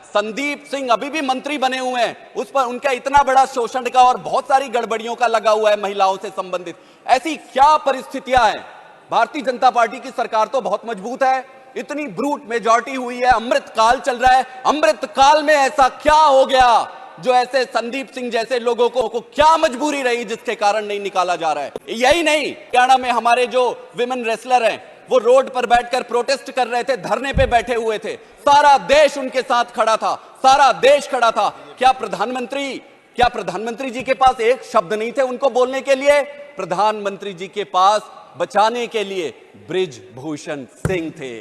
संदीप सिंह अभी भी मंत्री बने हुए हैं, उस पर उनका इतना बड़ा शोषण का और बहुत सारी गड़बड़ियों का लगा हुआ है महिलाओं से संबंधित। ऐसी क्या परिस्थितियां हैं? भारतीय जनता पार्टी की सरकार तो बहुत मजबूत है, इतनी ब्रूट मेजॉरिटी हुई है, अमृत काल चल रहा है। अमृत काल में ऐसा क्या हो गया जो ऐसे संदीप सिंह जैसे लोगों को क्या मजबूरी रही जिसके कारण नहीं निकाला जा रहा है? यही नहीं, हरियाणा में हमारे जो विमेन रेसलर हैं वो रोड पर बैठकर प्रोटेस्ट कर रहे थे, धरने पे बैठे हुए थे, सारा देश उनके साथ खड़ा था, सारा देश खड़ा था। क्या प्रधानमंत्री जी के पास एक शब्द नहीं थे उनको बोलने के लिए? प्रधानमंत्री जी के पास बचाने के लिए बृजभूषण सिंह थे।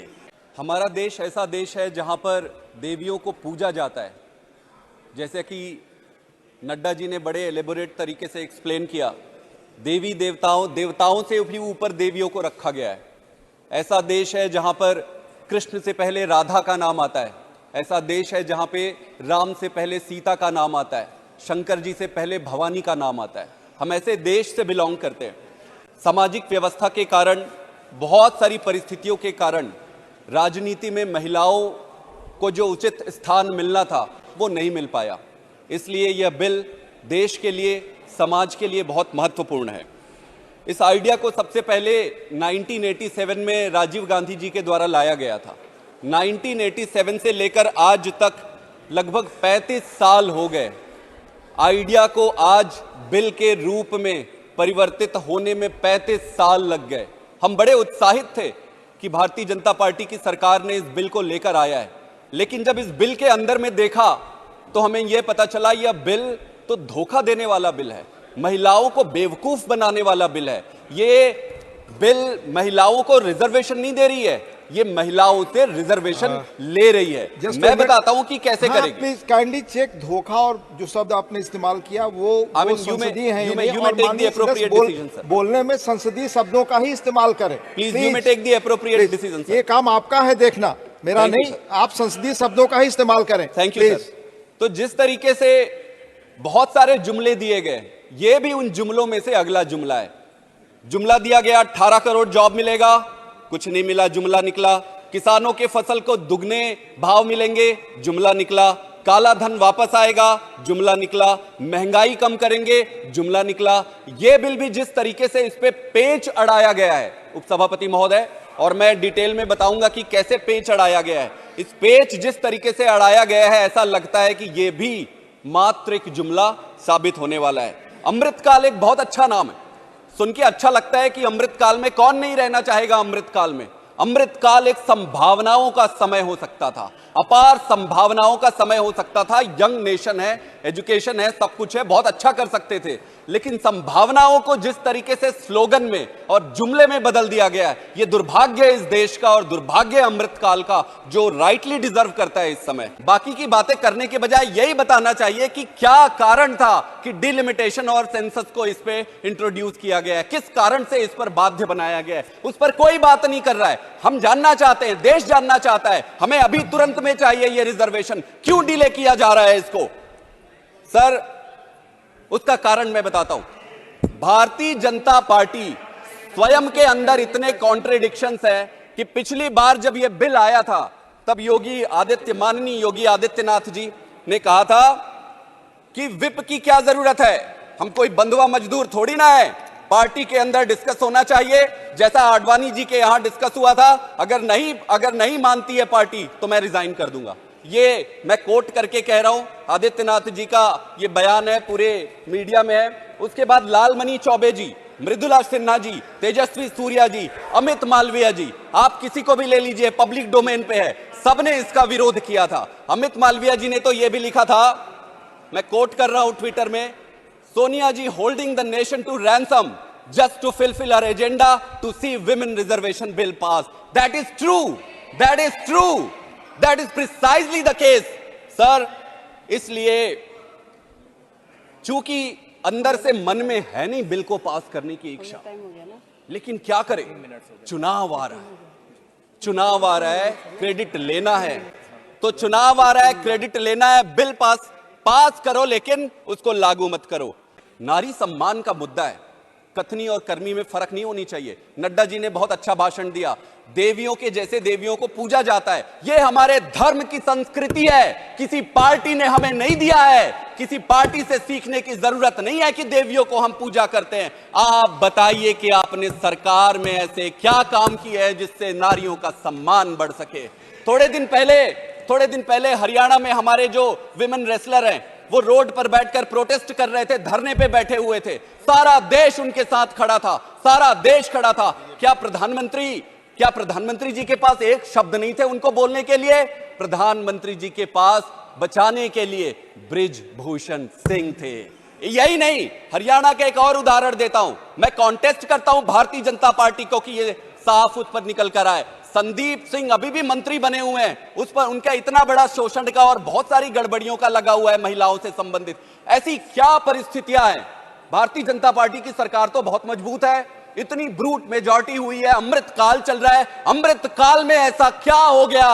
हमारा देश ऐसा देश है जहां पर देवियों को पूजा जाता है, जैसे कि नड्डा जी ने बड़े एलेबोरेट तरीके से एक्सप्लेन किया। देवी देवताओं से भी ऊपर देवियों को रखा गया है। ऐसा देश है जहां पर कृष्ण से पहले राधा का नाम आता है। ऐसा देश है जहां पे राम से पहले सीता का नाम आता है, शंकर जी से पहले भवानी का नाम आता है। हम ऐसे देश से बिलोंग करते हैं। सामाजिक व्यवस्था के कारण, बहुत सारी परिस्थितियों के कारण राजनीति में महिलाओं को जो उचित स्थान मिलना था वो नहीं मिल पाया। इसलिए यह बिल देश के लिए, समाज के लिए बहुत महत्वपूर्ण है। इस आइडिया को सबसे पहले 1987 में राजीव गांधी जी के द्वारा लाया गया था। 1987 से लेकर आज तक लगभग 35 साल हो गए। आइडिया को आज बिल के रूप में परिवर्तित होने में 35 साल लग गए। हम बड़े उत्साहित थे कि भारतीय जनता पार्टी की सरकार ने इस बिल को लेकर आया है, लेकिन जब इस बिल के अंदर में देखा तो हमें यह पता चला यह बिल तो धोखा देने वाला बिल है, महिलाओं को बेवकूफ बनाने वाला बिल है। ये बिल महिलाओं को रिजर्वेशन नहीं दे रही है, ये महिलाओं से रिजर्वेशन ले रही है। मैं बताता हूं कि कैसे करेगी। Please kindly check. धोखा और जो शब्द आपने इस्तेमाल किया वो संसदीय है, बोलने में संसदीय शब्दों का ही इस्तेमाल करें। Please you may take the appropriate decision. ये काम आपका है देखना, मेरा नहीं। आप संसदीय शब्दों का ही इस्तेमाल करें। Thank you sir. तो जिस तरीके से बहुत सारे जुमले दिए गए, ये भी उन जुमलों में से अगला जुमला है। जुमला दिया गया 18 करोड़ जॉब मिलेगा, कुछ नहीं मिला, जुमला निकला। किसानों के फसल को दुगने भाव मिलेंगे, जुमला निकला। काला धन वापस आएगा, जुमला निकला। महंगाई कम करेंगे, जुमला निकला। यह बिल भी जिस तरीके से इस पे पेच अड़ाया गया है उपसभापति महोदय, और मैं डिटेल में बताऊंगा कि कैसे पेच अड़ाया गया है। इस पेच जिस तरीके से अड़ाया गया है, ऐसा लगता है कि यह भी मात्र एक जुमला साबित होने वाला है। अमृतकाल एक बहुत अच्छा नाम है, सुन के अच्छा लगता है कि अमृतकाल में कौन नहीं रहना चाहेगा। अमृतकाल में, अमृतकाल एक संभावनाओं का समय हो सकता था, अपार संभावनाओं का समय हो सकता था। यंग नेशन है, एजुकेशन है, सब कुछ है, बहुत अच्छा कर सकते थे। लेकिन संभावनाओं को जिस तरीके से स्लोगन में और जुमले में बदल दिया गया है, यह दुर्भाग्य है इस देश का और दुर्भाग्य अमृतकाल का, जो राइटली डिजर्व करता है इस समय। बाकी की बातें करने के बजाय यही बताना चाहिए कि क्या कारण था कि डिलिमिटेशन और सेंसस को इस पे इंट्रोड्यूस किया गया है, किस कारण से इस पर बाध्य बनाया गया है। उस पर कोई बात नहीं कर रहा है। हम जानना चाहते हैं, देश जानना चाहता है, हमें अभी तुरंत में चाहिए यह रिजर्वेशन, क्यों डिले किया जा रहा है इसको? सर, उसका कारण मैं बताता हूं। भारतीय जनता पार्टी स्वयं के अंदर इतने कॉन्ट्रेडिक्शंस हैं कि पिछली बार जब यह बिल आया था तब माननीय योगी आदित्यनाथ जी ने कहा था कि विप की क्या जरूरत है, हम कोई बंधुआ मजदूर थोड़ी ना है, पार्टी के अंदर डिस्कस होना चाहिए, जैसा आडवाणी जी के यहां डिस्कस हुआ था। अगर नहीं मानती है पार्टी तो मैं रिजाइन कर दूंगा। ये मैं कोट करके कह रहा हूं, आदित्यनाथ जी का ये बयान है, पूरे मीडिया में है। उसके बाद लालमणि चौबे जी, मृदुला सिन्हा जी, तेजस्वी सूर्या जी, अमित मालवीय जी, आप किसी को भी ले लीजिए, पब्लिक डोमेन पे है, सबने इसका विरोध किया था। अमित मालवीय जी ने तो यह भी लिखा था, मैं कोट कर रहा हूं ट्विटर में, Sonia ji holding the nation to ransom just to fulfill our agenda to see women reservation bill pass. That is true. That is true. That is precisely the case. Sir, इसलिए चूंकि अंदर से मन में है नहीं बिल को पास करने की इच्छा, लेकिन क्या करें, चुनाव आ रहा है, चुनाव आ रहा है, क्रेडिट लेना है, तो चुनाव आ रहा है, क्रेडिट लेना है, बिल पास करो, लेकिन उसको लागू मत करो। नारी सम्मान का मुद्दा है, कथनी और करनी में फर्क नहीं होनी चाहिए। नड्डा जी ने बहुत अच्छा भाषण दिया, देवियों के जैसे देवियों को पूजा जाता है, यह हमारे धर्म की संस्कृति है, किसी पार्टी ने हमें नहीं दिया है, किसी पार्टी से सीखने की जरूरत नहीं है कि देवियों को हम पूजा करते हैं। आप बताइए कि आपने सरकार में ऐसे क्या काम किए हैं जिससे नारियों का सम्मान बढ़ सके। थोड़े दिन पहले हरियाणा में हमारे जो विमेन रेसलर हैं वो रोड पर बैठकर प्रोटेस्ट कर रहे थे, धरने पे बैठे हुए थे, सारा देश उनके साथ खड़ा था, सारा देश खड़ा था। क्या प्रधानमंत्री जी के पास एक शब्द नहीं थे उनको बोलने के लिए? प्रधानमंत्री जी के पास बचाने के लिए बृजभूषण सिंह थे। यही नहीं, हरियाणा का एक और उदाहरण देता हूं। मैं कॉन्टेस्ट करता हूं भारतीय जनता पार्टी को कि ये साफ उस पर निकल कर आए। संदीप सिंह अभी भी मंत्री बने हुए हैं, उस पर उनका इतना बड़ा शोषण का और बहुत सारी गड़बड़ियों का लगा हुआ है महिलाओं से संबंधित। ऐसी क्या परिस्थितियां हैं? भारतीय जनता पार्टी की सरकार तो बहुत मजबूत है, इतनी ब्रूट मेजॉरिटी हुई है, अमृत काल चल रहा है। अमृत काल में ऐसा क्या हो गया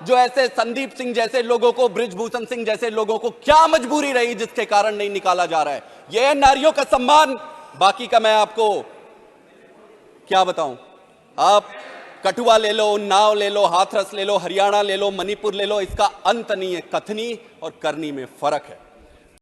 जो ऐसे संदीप सिंह जैसे लोगों को, बृजभूषण सिंह जैसे लोगों को क्या मजबूरी रही जिसके कारण नहीं निकाला जा रहा है? यह नारियों का सम्मान। बाकी का मैं आपको क्या बताऊं, आप कठुआ ले लो, उन्नाव ले लो, हाथरस ले लो, हरियाणा ले लो, मणिपुर ले लो, इसका अंत नहीं है। कथनी और करनी में फर्क है।